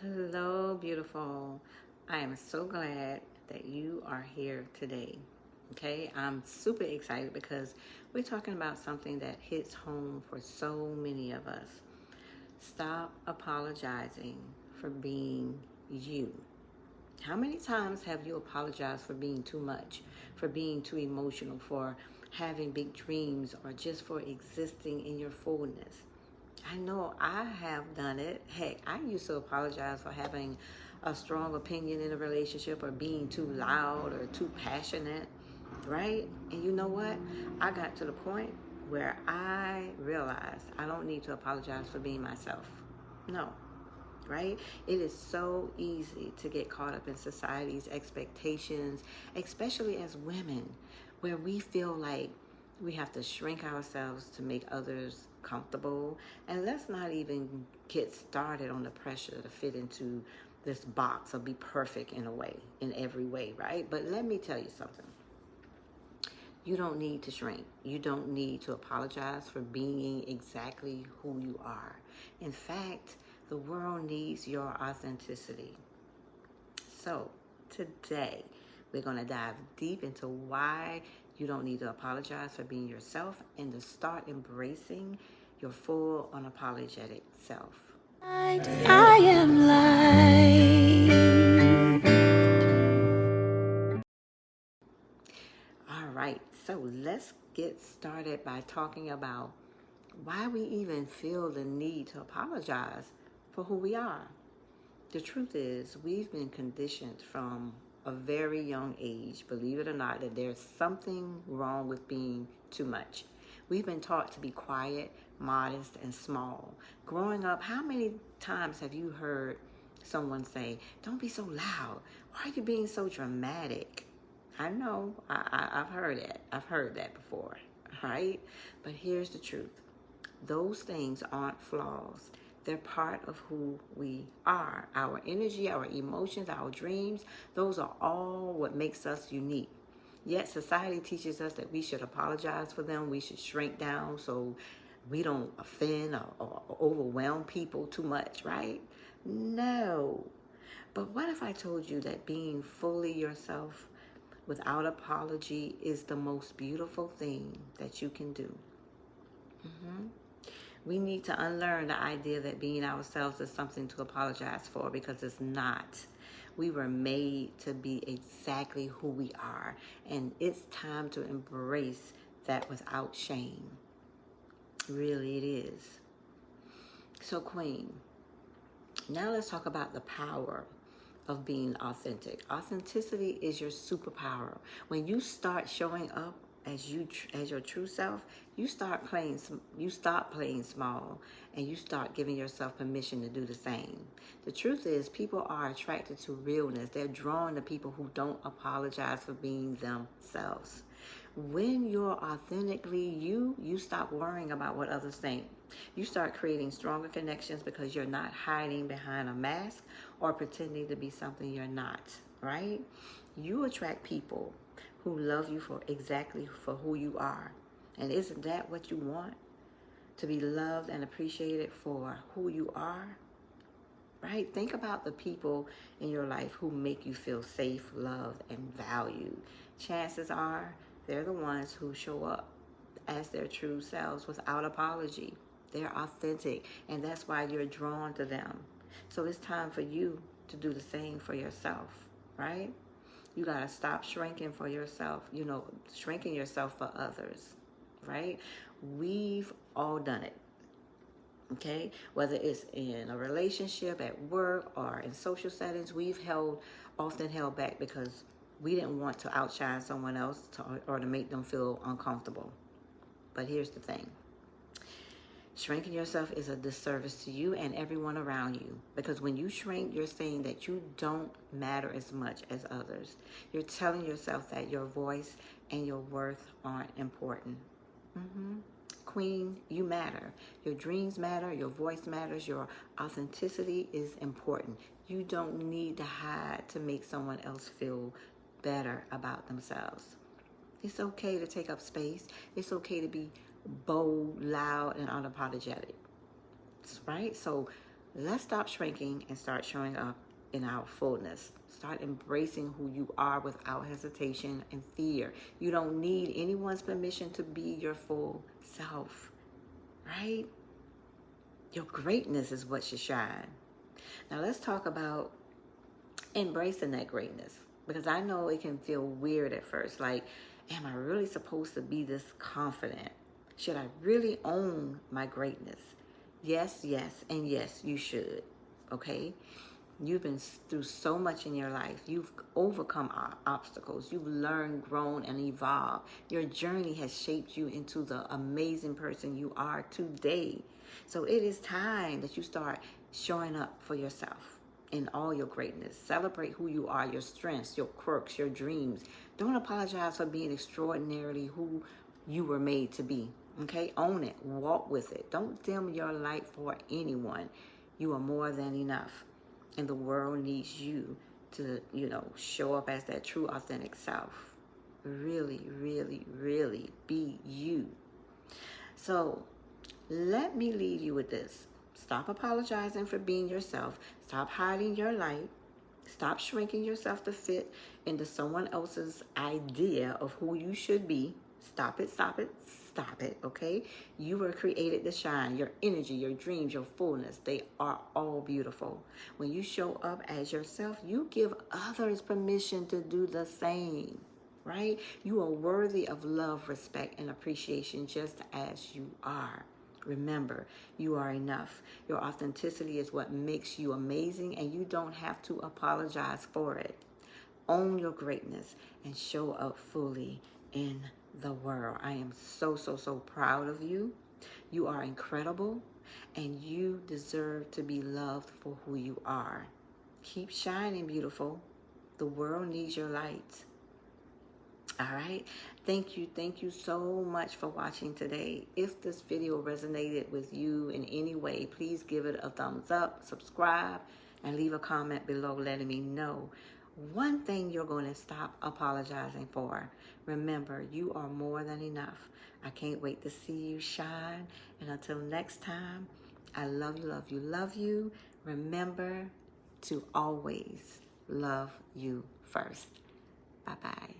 Hello, beautiful. I am so glad that you are here today. Okay, I'm super excited because we're talking about something that hits home for so many of us. Stop apologizing for being you. How many times have you apologized for being too much, for being too emotional, for having big dreams, or just for existing in your fullness? I know I have done it. Heck, I used to apologize for having a strong opinion in a relationship or being too loud or too passionate, right? And you know what? I got to the point where I realized I don't need to apologize for being myself. No, right? It is so easy to get caught up in society's expectations, especially as women, where we feel like we have to shrink ourselves to make others comfortable. And let's not even get started on the pressure to fit into this box or be perfect in a way, in every way, right? But let me tell you something. You don't need to shrink. You don't need to apologize for being exactly who you are. In fact, the world needs your authenticity. So, today, we're going to dive deep into why you don't need to apologize for being yourself and to start embracing your full, unapologetic self. I am light. All right, so let's get started by talking about why we even feel the need to apologize for who we are. The truth is, we've been conditioned from a very young age, believe it or not, that there's something wrong with being too much. We've been taught to be quiet, modest, and small. Growing up, how many times have you heard someone say, "Don't be so loud. Why are you being so dramatic?" I know, I've heard that. I've heard that before, right? But here's the truth. Those things aren't flaws. They're part of who we are. Our energy, our emotions, our dreams, those are all what makes us unique. Yet society teaches us that we should apologize for them. We should shrink down so we don't offend or overwhelm people too much, right? No. But what if I told you that being fully yourself without apology is the most beautiful thing that you can do? We need to unlearn the idea that being ourselves is something to apologize for, because it's not. We were made to be exactly who we are, and it's time to embrace that without shame. Really, it is. So, Queen, now let's talk about the power of being authentic. Authenticity is your superpower. When you start showing up as your true self, you stop playing small, and you start giving yourself permission to do the same. The truth is, people are attracted to realness. They're drawn to people who don't apologize for being themselves. When you're authentically you, you stop worrying about what others think. You start creating stronger connections because you're not hiding behind a mask or pretending to be something you're not, right? You attract people who love you for exactly for who you are. And isn't that what you want? To be loved and appreciated for who you are? Right? Think about the people in your life who make you feel safe, loved, and valued. Chances are they're the ones who show up as their true selves without apology. They're authentic, and that's why you're drawn to them. So it's time for you to do the same for yourself, right? You got to stop shrinking for yourself, shrinking yourself for others, right? We've all done it. Okay, whether it's in a relationship, at work, or in social settings, we've often held back because we didn't want to outshine someone else or to make them feel uncomfortable. But here's the thing. Shrinking yourself is a disservice to you and everyone around you, because when you shrink, you're saying that you don't matter as much as others. You're telling yourself that your voice and your worth aren't important. Queen, you matter. Your dreams matter. Your voice matters. Your authenticity is important. You don't need to hide to make someone else feel better about themselves. It's okay to take up space. It's okay to be bold, loud, and unapologetic. Right? So Let's stop shrinking and start showing up in our fullness. Start embracing who you are without hesitation and fear. You don't need anyone's permission to be your full self, right? Your greatness is what should shine. Now let's talk about embracing that greatness, because I know it can feel weird at first. Like, am I really supposed to be this confident? Should I really own my greatness? Yes, and yes, you should. Okay? You've been through so much in your life. You've overcome obstacles. You've learned, grown, and evolved. Your journey has shaped you into the amazing person you are today. So it is time that you start showing up for yourself in all your greatness. Celebrate who you are, your strengths, your quirks, your dreams. Don't apologize for being extraordinarily who you were made to be. Okay? Own it. Walk with it. Don't dim your light for anyone. You are more than enough. And the world needs you to, show up as that true, authentic self. Really, really, really be you. So let me leave you with this. Stop apologizing for being yourself. Stop hiding your light. Stop shrinking yourself to fit into someone else's idea of who you should be. Stop it, okay? You were created to shine. Your energy, your dreams, your fullness, they are all beautiful. When you show up as yourself, you give others permission to do the same, right? You are worthy of love, respect, and appreciation just as you are. Remember, you are enough. Your authenticity is what makes you amazing, and you don't have to apologize for it. Own your greatness and show up fully in the world. I am so proud of you. You are incredible, and you deserve to be loved for who you are. Keep shining, beautiful. The world needs your light. All right. Thank you so much for watching today. If this video resonated with you in any way, please give it a thumbs up, subscribe, and leave a comment below letting me know one thing you're going to stop apologizing for. Remember, you are more than enough. I can't wait to see you shine. And until next time, I love you. Remember to always love you first. Bye-bye.